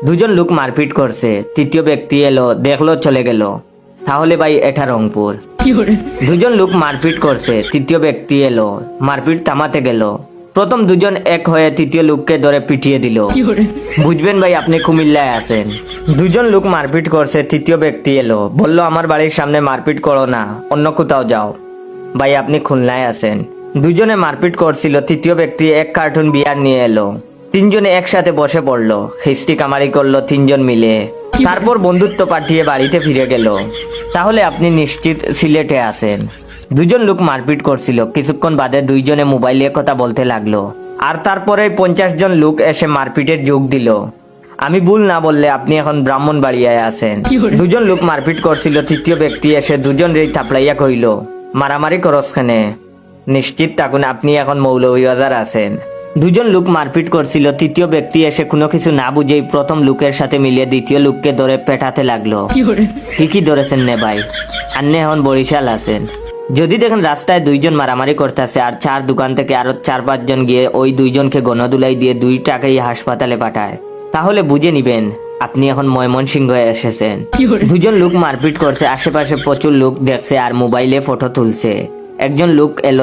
দুজন লোক মারপিট করছে, তৃতীয় ব্যক্তি এলো, দেখলো, চলে গেল। তাহলে ভাই এটা রংপুর। দুজন লোক মারপিট করছে, তৃতীয় ব্যক্তি এলো, মারপিট থামাতে গেল। প্রথম দুজন এক হয়ে তৃতীয় লোককে ধরে পিটিয়ে দিল। বুঝবেন ভাই আপনি কুমিল্লায় আছেন। দুজন লোক মারপিট করছে, তৃতীয় ব্যক্তি এলো, বলল আমার বাড়ির সামনে মারপিট করো না, অন্য কোথাও যাও। ভাই আপনি খুলনায় আছেন। দুজনে মারপিট করছিল, তৃতীয় ব্যক্তি এক কার্টুন বিয়ার নিয়ে এলো। তিনজনে একসাথে বসে পড়লো, খিস্তি কামারি করলো তিনজন মিলে। তারপর বন্ধুত্ব পাঠিয়ে বাড়িতে ফিরে গেল। তাহলে আপনি নিশ্চিত সিলেটে আছেন। দুজন লোক মারপিট করছিল, কিছুক্ষণ বাদে দুইজনে মোবাইলে কথা বলতে লাগলো। আর তারপরে 50 জন লোক এসে মারপিটের যোগ দিল। আমি ভুল না বললে আপনি এখন ব্রাহ্মণবাড়িয়ায় আছেন। দুজন লোক মারপিট করছিল, তৃতীয় ব্যক্তি এসে দুজন রেই থাপড়াইয়া কইল, মারামারি করস খানে। নিশ্চিত থাকুন আপনি এখন মৌলভীবাজার আছেন। দুজন লোক মারপিট করছিল, তৃতীয় ব্যক্তি এসে কোনো কিছু না বুঝেই প্রথম লোকের সাথে মিলিয়ে দ্বিতীয় লোককে ধরে পেটাতে লাগলো। ঠিকই ধরেছেন নে ভাই, আপনি এখন বরিশাল আছেন। যদি দেখেন রাস্তায় দুইজন মারামারি করতেছে আর চার দোকান থেকে আরো 4-5 জন গিয়ে ওই দুইজনকে গণদুলাই দিয়ে 2 টাকায় হাসপাতালে পাঠায়, তাহলে বুঝে নিবেন আপনি এখন ময়মনসিংহ এসেছেন। দুজন লোক মারপিট করছে, আশেপাশে প্রচুর লোক দেখছে আর মোবাইলে ফটো তুলছে। একজন লোক এলো,